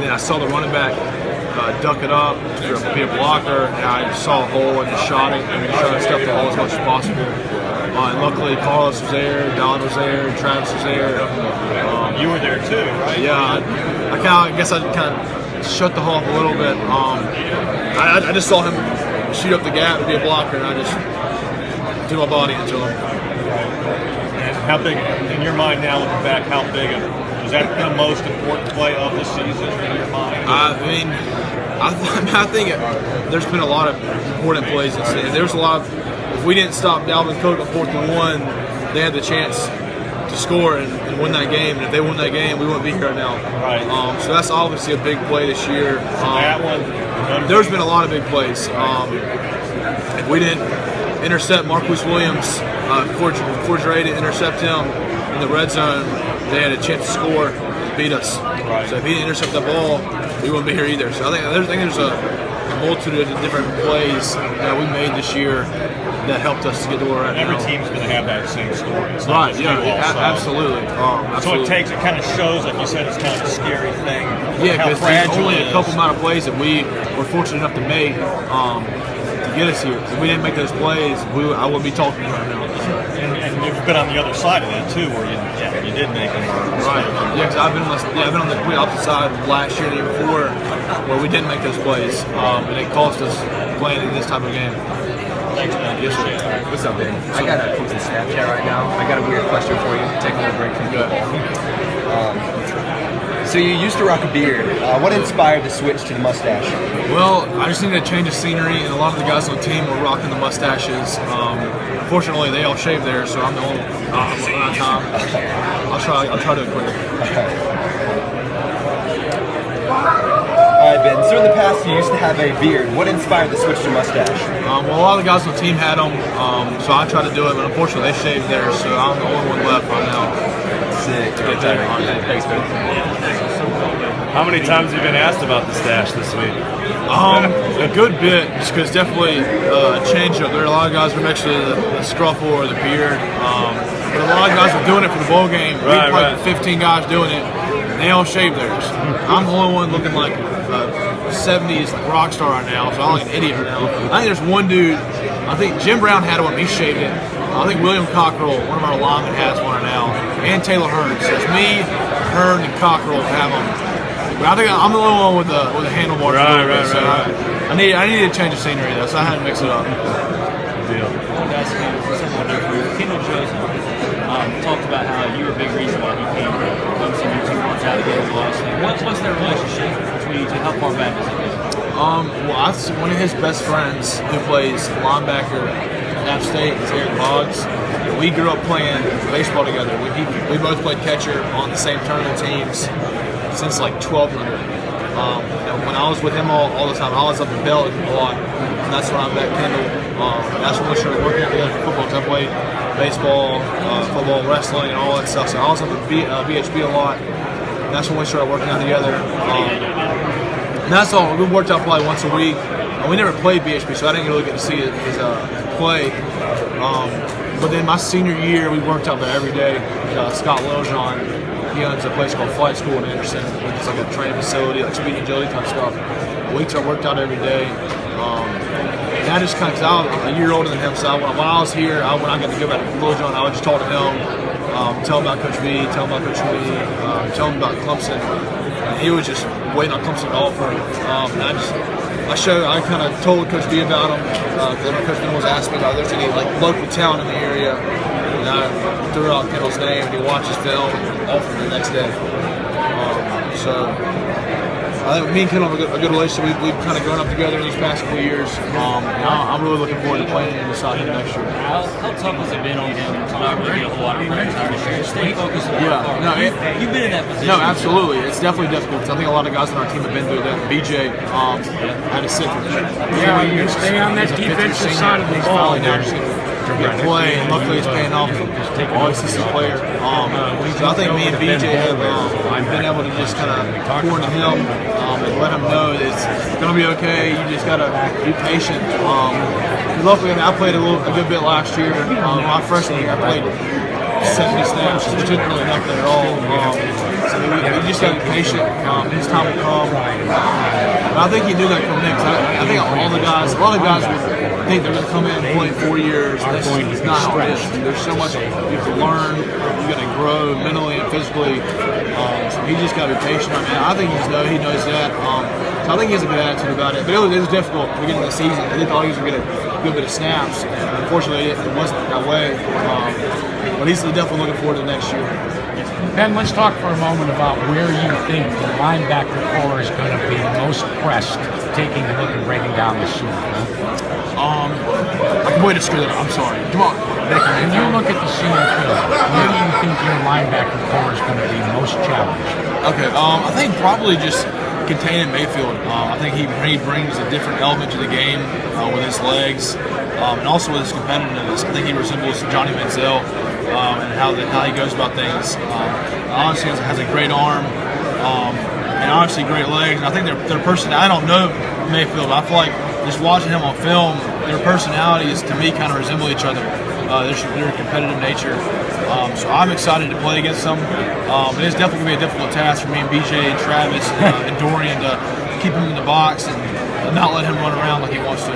then I saw the running back duck it up to be a blocker, and I just saw a hole and just shot it, and we tried to stuff the hole as much as possible. And luckily, Carlos was there, Don was there, Travis was there. You were there too, right? Yeah, I guess I kind of shut the hole up a little bit. I just saw him shoot up the gap and be a blocker, and I just threw my body into him. And how big, in your mind now, looking back, how big was that the most important play of the season in your mind? I think there's been a lot of important plays this season. There's a lot of, if we didn't stop Dalvin Cook on 4th and 1, they had the chance to score and win that game. And if they won that game, we wouldn't be here right now. Right. So that's obviously a big play this year. That one. There's been a lot of big plays. If we didn't intercept Marquise Williams, Cordray didn't intercept him in the red zone, they had a chance to score and beat us. Right. So if he didn't intercept the ball, we wouldn't be here either. So I think there's a multitude of different plays that we made this year that helped us to get to where we're at. Every team's going to have that same story. It's right, absolutely. So it kind of shows, like you said, it's kind of a scary thing. Yeah, because there's only a couple amount of plays that we were fortunate enough to make to get us here. If we didn't make those plays, I wouldn't be talking to you right now. And you've been on the other side of that too, where you did make them. Right. Yeah, because I've been on the complete opposite side last year and the year before, where we didn't make those plays, and it cost us playing in this type of game. Thanks, man. Yes, sir. What's up, man? I got a Clemson Snapchat right now. I got a weird question for you. Take a little break from football. So you used to rock a beard. What inspired the switch to the mustache? Well, I just needed a change of scenery, and a lot of the guys on the team were rocking the mustaches. Fortunately, they all shaved there, so I'm the only time. I'll try to do it quicker. All right, Ben. So in the past, you used to have a beard. What inspired the switch to mustache? Well, a lot of the guys on the team had them, so I tried to do it, but unfortunately, they shaved there, so I'm the only one left right now. Sick. Thanks, Ben. How many times have you been asked about the stash this week? A good bit, just because definitely a change up. There are a lot of guys who are next to the scruffle or the beard, but a lot of guys are doing it for the bowl game. We played 15 guys doing it, and they all shave theirs. I'm the only one looking like a 70s rock star right now, so I'm like an idiot right now. I think there's one dude, I think Jim Brown had one, he shaved it. I think William Cockrell, one of our linemen, has one right now, and Taylor Hearn. So it's me, Hearn, and Cockrell have them. But I think I'm the only one with the handlebar. Right. So I needed to change the scenery though, so I had to mix it up. Good deal. Kendall Joseph talked about how you were a big reason why he came to Clemson. You two months out of the game. What's their relationship between you two? How far back is it? Well, one of his best friends who plays linebacker at App State is Eric Boggs. We grew up playing baseball together. We both played catcher on the same tournament teams since like 1200. When I was with him all the time, I was up in Belton a lot, and that's when I met Kendall. That's when we started working together for football. I played baseball, football, wrestling, and all that stuff. So I was up at BHB a lot. And that's when we started working out together. And that's all. We worked out probably once a week. We never played BHB, so I didn't really get to see his play. But then my senior year, we worked out there every day. Scott Littlejohn, he owns a place called Flight School in Anderson. It's like a training facility, like speed agility type stuff. Weeks I worked out every day. And I just kind of, because I was a year older than him, so when I was here, when I got to go back to Littlejohn, I would just talk to him, tell him about Coach V, tell him about Coach Lee, tell him about Clemson. And he was just waiting on Clemson to offer. And I kind of told Coach V about him. Coach V was asking me about if there's any like local talent in the area. And I threw out Kendall's name, and he watched his film and offered him the next day. So I think me and Kendall have a good relationship. We've kind of grown up together in these past couple of years. I'm really looking forward to playing inside him next year. How tough has it been on him to not really get a whole lot of playing time this year? Stay focused on you've been in that position. No, absolutely. It's definitely difficult because I think a lot of guys on our team have been through that. BJ had to sit for that. Yeah, you stay on that defensive side of the ball. Get play, and luckily it's paying off. Always see some player. So I think me and BJ have been able to just kind of pour into him and let him know that it's going to be okay. You just got to be patient. Luckily, I played a good bit last year. My freshman year, I played 70 snaps, which isn't really enough there at all. So we just got to be patient. His time will come. But I think he knew that coming in. I think a lot of the guys would think they're going to come in and play 4 years. That's not how it is. There's so much you have to learn. You got to grow mentally and physically. So he just got to be patient. I think he knows that. So I think he has a good attitude about it. But it was difficult at the beginning of the season. They thought he was going to get a good bit of snaps, and unfortunately it wasn't that way. But he's definitely looking forward to next year. Ben, let's talk for a moment about where you think the linebacker core is going to be most pressed, taking a look and breaking down the sheet. I can wait to screw that up. I'm sorry. Come on. If you look at the senior field, where do you think your linebacker core is going to be most challenged? Okay, I think probably just containing Mayfield. I think he brings a different element to the game with his legs and also with his competitiveness. I think he resembles Johnny Manziel and how he goes about things. Honestly, has a great arm and obviously great legs. And I think their personality. I don't know Mayfield, but I feel like just watching him on film, their personalities to me kind of resemble each other. Their competitive nature. So I'm excited to play against them. It's definitely going to be a difficult task for me and BJ and Travis and Dorian to keep him in the box and not let him run around like he wants to.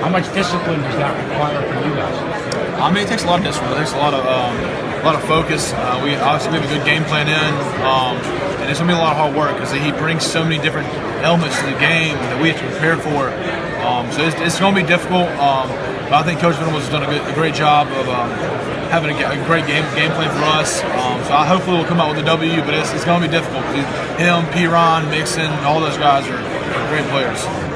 How much discipline does that require for you guys? I mean, it takes a lot of discipline. It takes a lot of focus. We obviously have a good game plan in, and it's going to be a lot of hard work because he brings so many different elements to the game that we have to prepare for. So it's going to be difficult. But I think Coach Venables has done a great job of having a great game plan for us. So hopefully we'll come out with a W, but it's going to be difficult. Him, P. Ron, Mixon, all those guys are great players.